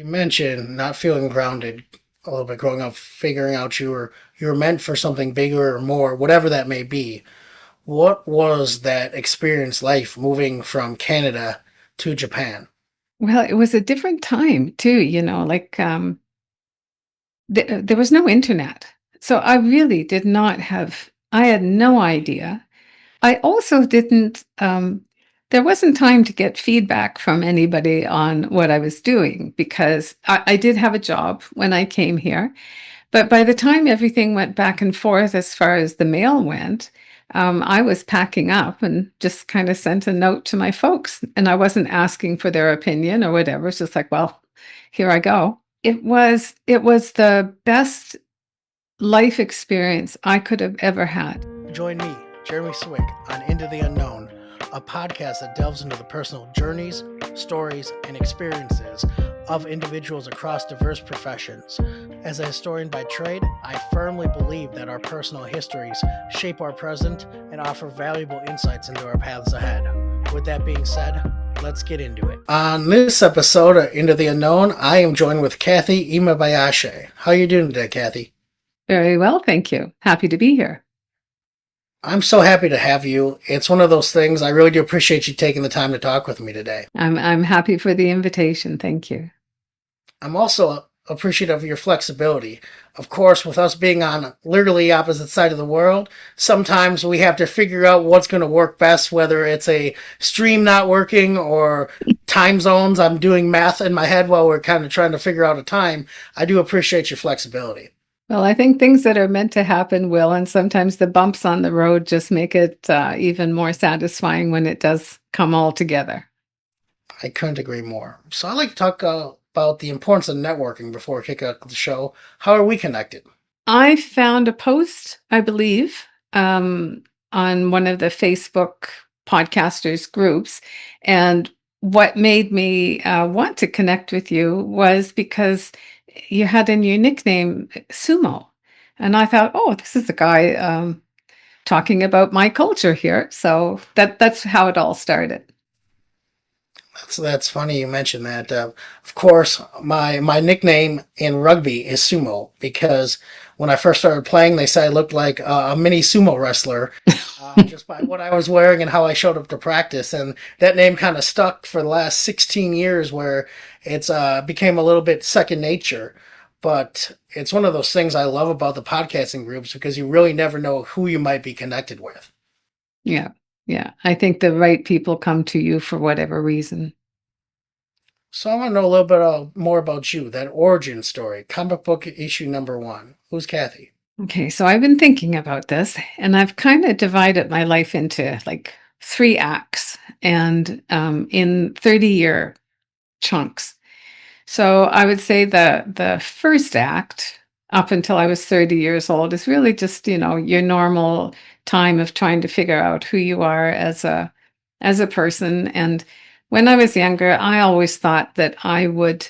You mentioned not feeling grounded a little bit growing up, figuring out you were meant for something bigger or more, whatever that may be. What was that experience like moving from Canada to Japan? Well, it was a different time too, there was no internet. So I really did not have, I had no idea. I also didn't, there wasn't time to get feedback from anybody on what I was doing because I did have a job when I came here. But by the time everything went back and forth as far as the mail went, I was packing up and just kind of sent a note to my folks. And I wasn't asking for their opinion or whatever. It's just like, well, here I go. It was the best life experience I could have ever had. Join me, Jeremy Swick, on Into the Unknown, a podcast that delves into the personal journeys, stories, and experiences of individuals across diverse professions. As a historian by trade, I firmly believe that our personal histories shape our present and offer valuable insights into our paths ahead. With that being said, let's get into it. On this episode of Into the Unknown, I am joined with Kathy Imabayashi. How are you doing today, Kathy? Very well, thank you. Happy to be here. I'm so happy to have you. It's one of those things. I really do appreciate you taking the time to talk with me today. I'm happy for the invitation. Thank you. I'm also appreciative of your flexibility. Of course, with us being on literally opposite side of the world, sometimes we have to figure out what's going to work best, whether it's a stream not working or time zones. I'm doing math in my head while we're kind of trying to figure out a time. I do appreciate your flexibility. Well, I think things that are meant to happen will, and sometimes the bumps on the road just make it even more satisfying when it does come all together. I couldn't agree more. So I'd like to talk about the importance of networking before we kick out the show. How are we connected? I found a post, I believe, on one of the Facebook podcasters groups, and what made me want to connect with you was because you had in your nickname Sumo, and I thought, oh, this is a guy talking about my culture here. So that's how it all started. That's funny you mentioned that. Of course, my nickname in rugby is Sumo because when I first started playing, they said I looked like a mini sumo wrestler just by what I was wearing and how I showed up to practice. And that name kind of stuck for the last 16 years, where it's became a little bit second nature. But it's one of those things I love about the podcasting groups because you really never know who you might be connected with. Yeah. Yeah. I think the right people come to you for whatever reason. So I want to know a little bit more about you, that origin story, comic book issue number one. Who's Kathy? Okay. So I've been thinking about this and I've kind of divided my life into like three acts and in 30-year chunks. So I would say the first act up until I was 30 years old is really just, your normal time of trying to figure out who you are as a person. And when I was younger, I always thought that I would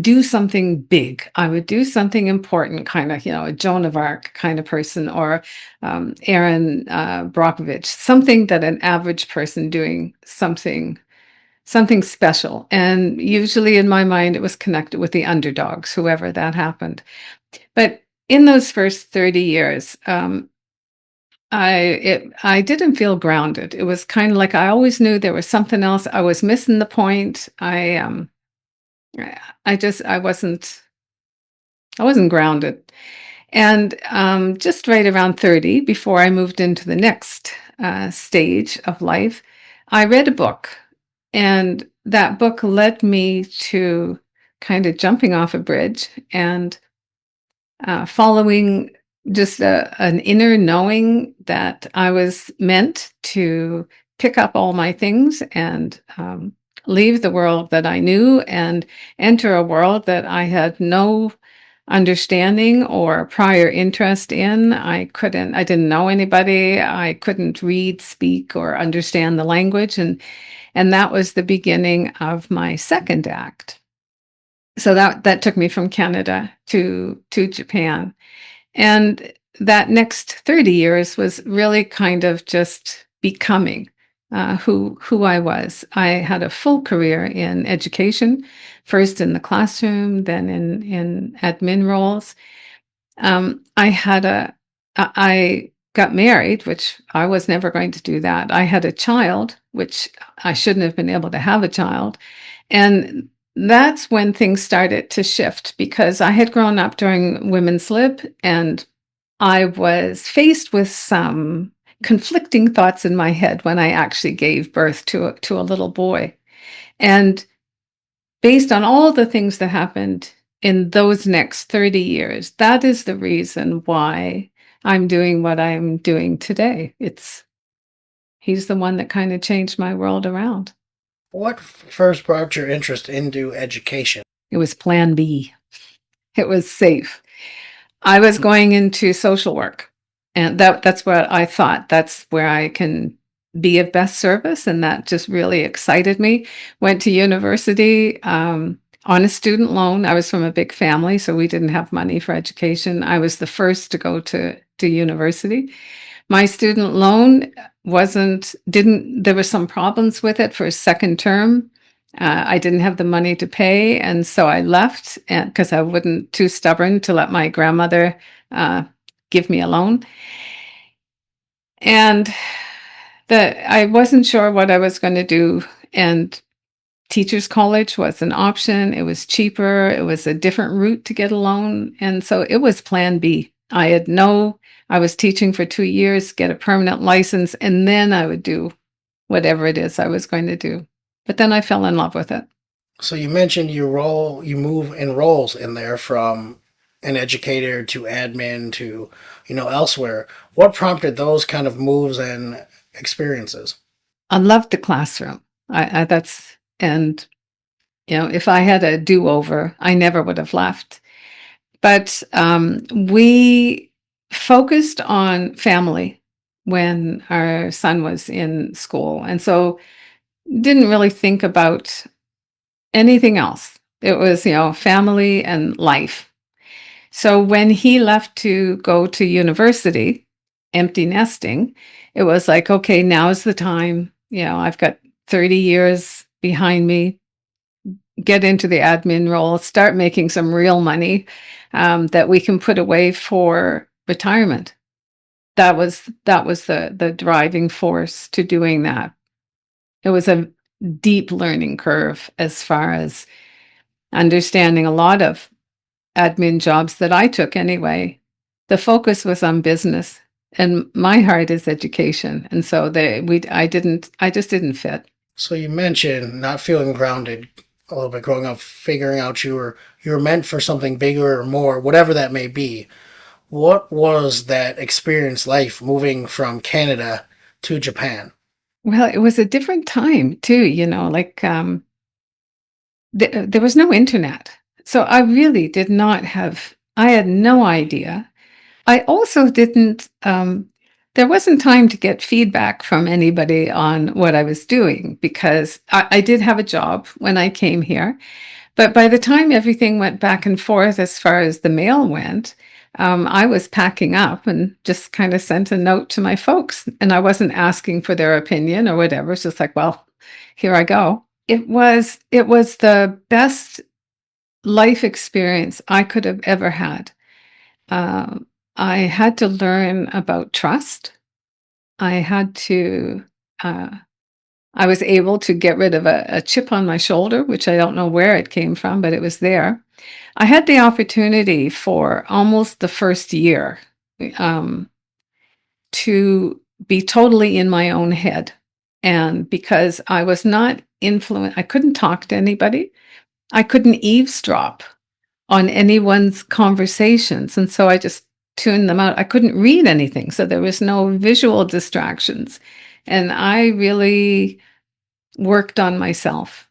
do something big. I would do something important, kind of, a Joan of Arc kind of person, or Aaron Brockovich, something that an average person doing something special. And usually in my mind, it was connected with the underdogs, whoever that happened. But in those first 30 years, I didn't feel grounded. It was kind of like I always knew there was something else. I was missing the point. I wasn't grounded. And just right around 30, before I moved into the next stage of life, I read a book. And that book led me to kind of jumping off a bridge and following just an inner knowing that I was meant to pick up all my things and leave the world that I knew and enter a world that I had no understanding or prior interest in. I didn't know anybody. I couldn't read, speak, or understand the language. And that was the beginning of my second act. So that took me from Canada to Japan. And that next 30 years was really kind of just becoming. who I was. I had a full career in education, first in the classroom, then in admin roles. I got married, which I was never going to do that. I had a child, which I shouldn't have been able to have a child. And that's when things started to shift because I had grown up during women's lib and I was faced with some conflicting thoughts in my head when I actually gave birth to a little boy. And based on all the things that happened in those next 30 years, that is the reason why I'm doing what I'm doing today. He's the one that kind of changed my world around. What first brought your interest into education? It was plan B. It was safe. I was going into social work, and that's what I thought. That's where I can be of best service, and that just really excited me. Went to university on a student loan. I was from a big family, so we didn't have money for education. I was the first to go to university. My student loan there were some problems with it for a second term. I didn't have the money to pay, and so I left because I wasn't too stubborn to let my grandmother uh, give me a loan. And I wasn't sure what I was going to do, and teachers college was an option. It was cheaper. It was a different route to get a loan, and so it was plan B. I was teaching for 2 years, get a permanent license, and then I would do whatever it is I was going to do. But then I fell in love with it. So you mentioned you move in roles in there from an educator to admin to, elsewhere. What prompted those kind of moves and experiences? I loved the classroom. And if I had a do-over, I never would have left. But we focused on family when our son was in school. And so didn't really think about anything else. It was, family and life. So when he left to go to university, empty nesting, it was like, okay, now's the time. I've got 30 years behind me. Get into the admin role, start making some real money that we can put away for retirement. That was the driving force to doing that. It was a deep learning curve as far as understanding a lot of admin jobs that I took anyway. The focus was on business, and my heart is education, and so I just didn't fit. So you mentioned not feeling grounded a little bit growing up, figuring out you were meant for something bigger or more, whatever that may be. What was that experience like moving from Canada to Japan? Well, it was a different time too, like there was no internet. So I really did not have, I had no idea. I also didn't, there wasn't time to get feedback from anybody on what I was doing because I did have a job when I came here. But by the time everything went back and forth as far as the mail went, I was packing up and just kind of sent a note to my folks. And I wasn't asking for their opinion or whatever. It's just like, well, here I go. It was the best life experience I could have ever had. I had to learn about trust. I had to. I was able to get rid of a chip on my shoulder, which I don't know where it came from, but it was there. I had the opportunity for almost the first year um, to be totally in my own head. And because I was not influenced, I couldn't talk to anybody. I couldn't eavesdrop on anyone's conversations. And so I just tuned them out. I couldn't read anything. So there was no visual distractions. And I really worked on myself.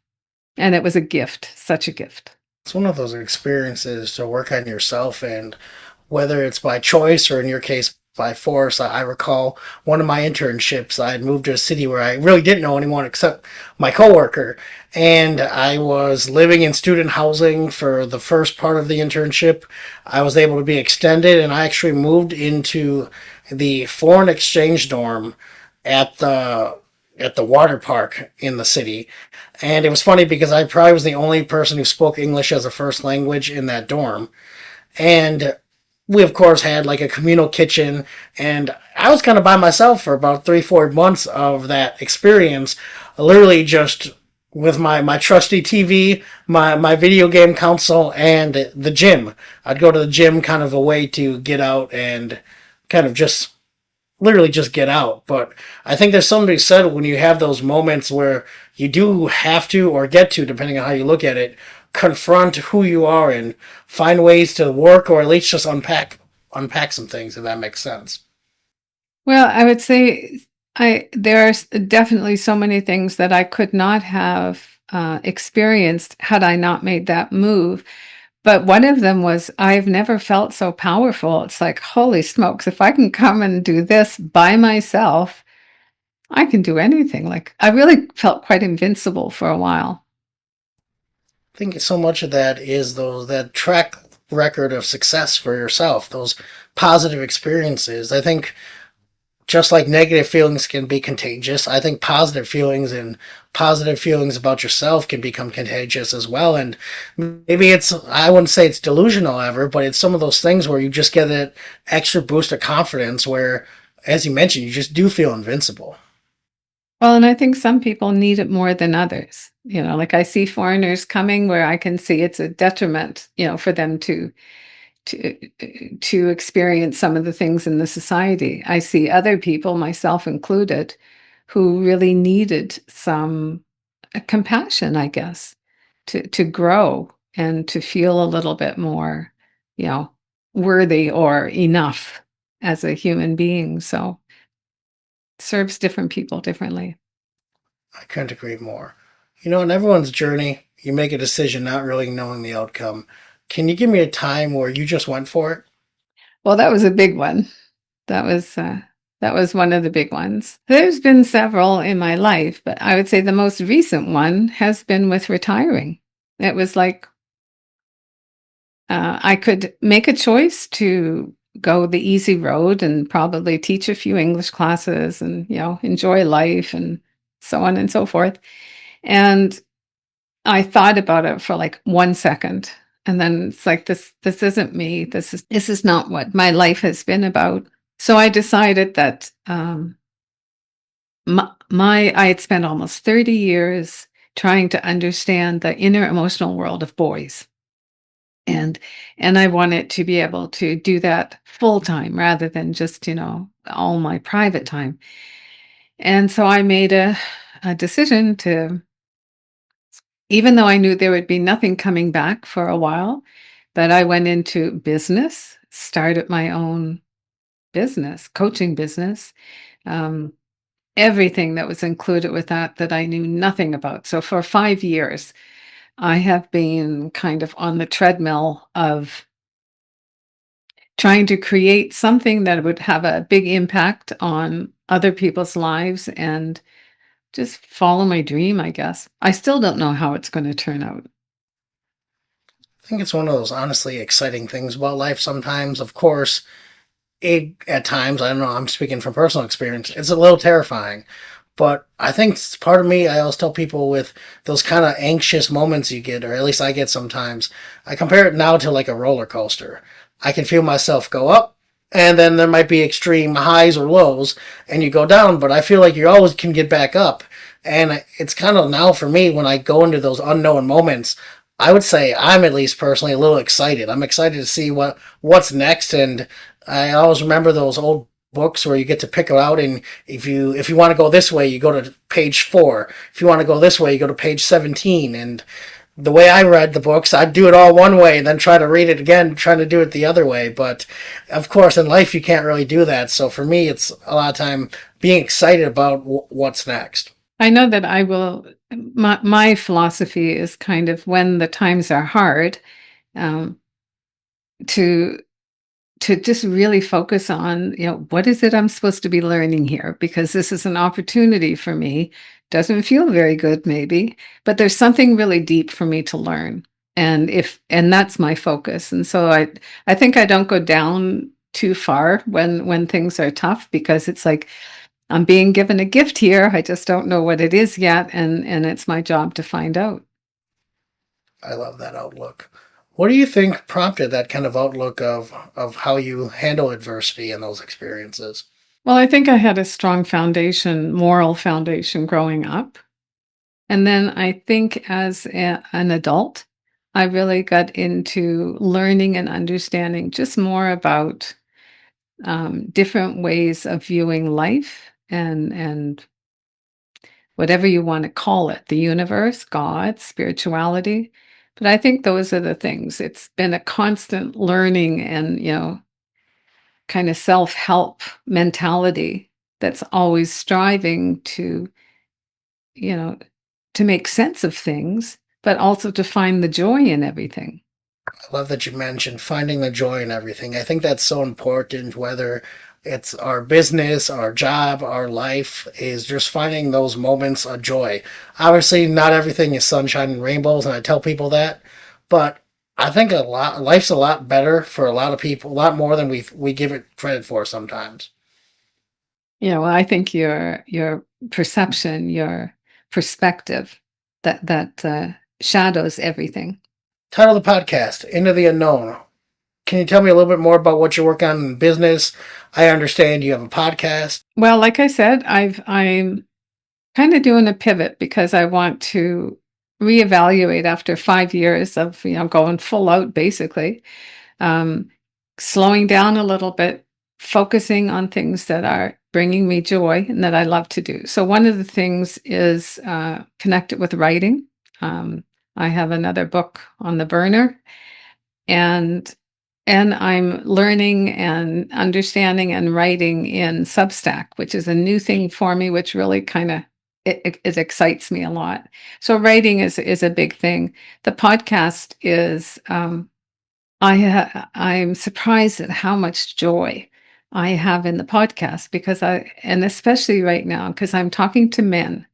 And it was a gift, such a gift. It's one of those experiences to work on yourself, and whether it's by choice or in your case by force. I recall one of my internships. I had moved to a city where I really didn't know anyone except my coworker, and I was living in student housing for the first part of the internship. I was able to be extended, and I actually moved into the foreign exchange dorm at the at the water park in the city. And it was funny because I probably was the only person who spoke English as a first language in that dorm. And we, of course, had like a communal kitchen. And I was kind of by myself for about 3, 4 months of that experience, literally just with my trusty TV, my video game console, and the gym. I'd go to the gym kind of a way to get out and kind of just literally just get out. But I think there's something to be said when you have those moments where you do have to, or get to, depending on how you look at it, confront who you are and find ways to work or at least just unpack some things, if that makes sense. Well, I would say there are definitely so many things that I could not have experienced had I not made that move. But one of them was I've never felt so powerful. It's like, holy smokes, if I can come and do this by myself, I can do anything. Like, I really felt quite invincible for a while. I think so much of that is those that track record of success for yourself, those positive experiences. I think just like negative feelings can be contagious, I think positive feelings and positive feelings about yourself can become contagious as well. And maybe it's, I wouldn't say it's delusional ever, but it's some of those things where you just get that extra boost of confidence where, as you mentioned, you just do feel invincible. Well, and I think some people need it more than others. Like I see foreigners coming where I can see it's a detriment, for them to to experience some of the things in the society. I see other people, myself included, who really needed some compassion, I guess, to grow and to feel a little bit more, you know, worthy or enough as a human being. So it serves different people differently. I couldn't agree more. In everyone's journey, you make a decision not really knowing the outcome. Can you give me a time where you just went for it? Well, that was a big one. That was uh, that was one of the big ones. There's been several in my life, but I would say the most recent one has been with retiring. It was like I could make a choice to go the easy road and probably teach a few English classes and enjoy life and so on and so forth. And I thought about it for like 1 second, and then it's like this isn't me. This is not what my life has been about. So I decided that I had spent almost 30 years trying to understand the inner emotional world of boys. And I wanted to be able to do that full time rather than just, all my private time. And so I made a decision to, even though I knew there would be nothing coming back for a while, that I went into business, started my own business, coaching business. Um, Everything that was included with that I knew nothing about. So for 5 years, I have been kind of on the treadmill of trying to create something that would have a big impact on other people's lives and just follow my dream, I guess. I still don't know how it's going to turn out. I think it's one of those honestly exciting things about life sometimes. Of course, at times, I don't know, I'm speaking from personal experience, it's a little terrifying. But I think part of me, I always tell people with those kind of anxious moments you get, or at least I get sometimes, I compare it now to like a roller coaster. I can feel myself go up, and then there might be extreme highs or lows, and you go down, but I feel like you always can get back up. And it's kind of now for me, when I go into those unknown moments, I would say I'm at least personally a little excited. I'm excited to see what's next, and I always remember those old books where you get to pick it out, and if you want to go this way, you go to page 4. If you want to go this way, you go to page 17. And the way I read the books, I'd do it all one way and then try to read it again, trying to do it the other way. But of course, in life, you can't really do that. So for me, it's a lot of time being excited about what's next. I know that I will, my philosophy is kind of when the times are hard, um, to just really focus on, what is it I'm supposed to be learning here? Because this is an opportunity for me. Doesn't feel very good, maybe, but there's something really deep for me to learn. And that's my focus. And so I think I don't go down too far when things are tough, because it's like I'm being given a gift here. I just don't know what it is yet, and it's my job to find out. I love that outlook. What do you think prompted that kind of outlook of how you handle adversity in those experiences? Well, I think I had a strong foundation, moral foundation growing up. And then I think as an adult, I really got into learning and understanding just more about different ways of viewing life and whatever you want to call it, the universe, God, spirituality. But I think those are the things. It's been a constant learning and, kind of self-help mentality that's always striving to, you know, to make sense of things, but also to find the joy in everything. I love that you mentioned finding the joy in everything. I think that's so important, whether it's our business, our job, our life, is just finding those moments of joy. Obviously, not everything is sunshine and rainbows, and I tell people that, but I think life's a lot better for a lot of people, a lot more than we give it credit for sometimes. Yeah, well, I think your perception, your perspective, that shadows everything. Title of the podcast: Into the Unknown. Can you tell me a little bit more about what you work on in business? I understand you have a podcast. Well, like I said, I'm kind of doing a pivot because I want to reevaluate after 5 years of going full out, basically, um, slowing down a little bit, focusing on things that are bringing me joy and that I love to do. So one of the things is connected with writing. Um, I have another book on the burner, and I'm learning and understanding and writing in Substack, which is a new thing for me, which really kind of it excites me a lot. So writing is a big thing. The podcast is I'm surprised at how much joy I have in the podcast because and especially right now because I'm talking to men.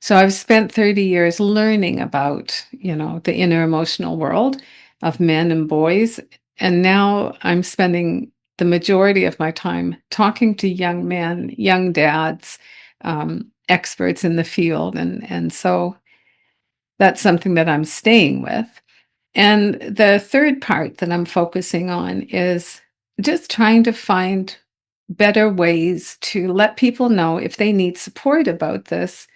So I've spent 30 years learning about, the inner emotional world of men and boys. And now I'm spending the majority of my time talking to young men, young dads, experts in the field. And so that's something that I'm staying with. And the third part that I'm focusing on is just trying to find better ways to let people know if they need support about this.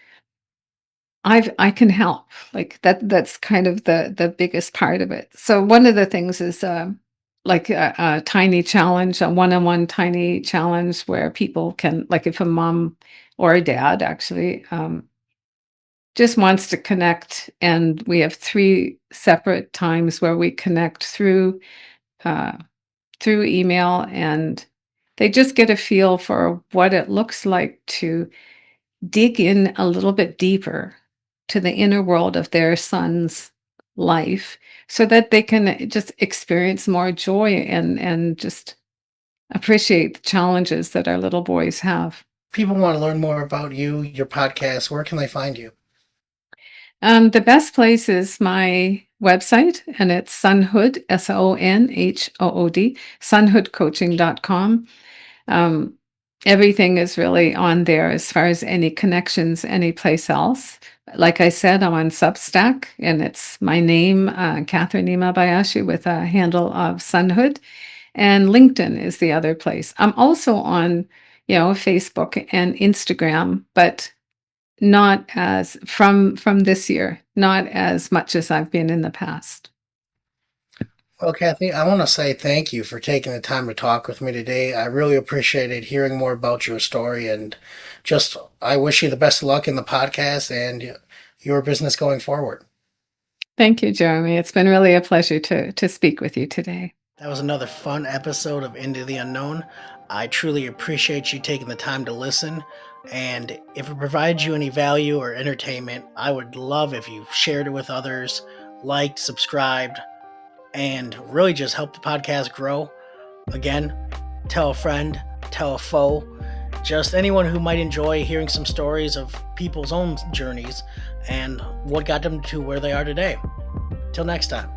I can help. Like that's kind of the biggest part of it. So one of the things is like a tiny challenge, a one-on-one tiny challenge where people can, like if a mom or a dad actually just wants to connect, and we have 3 separate times where we connect uh, through email, and they just get a feel for what it looks like to dig in a little bit deeper to the inner world of their son's life so that they can just experience more joy and just appreciate the challenges that our little boys have. People want to learn more about you, your podcast. Where can they find you? The best place is my website, and it's Sonhood, Sonhood, sonhoodcoaching.com. Um, Everything is really on there as far as any connections anyplace else. Like I said, I'm on Substack, and it's my name, Kathy Imabayashi, with a handle of Sonhood. And LinkedIn is the other place. I'm also on, Facebook and Instagram, but not as from this year, not as much as I've been in the past. Well, Kathy, I want to say thank you for taking the time to talk with me today. I really appreciated hearing more about your story, and just I wish you the best of luck in the podcast and your business going forward. Thank you, Jeremy. It's been really a pleasure to speak with you today. That was another fun episode of Into the Unknown. I truly appreciate you taking the time to listen. And if it provides you any value or entertainment, I would love if you shared it with others, liked, subscribed, and really just help the podcast grow. Again, tell a friend, tell a foe, just anyone who might enjoy hearing some stories of people's own journeys and what got them to where they are today. Till next time.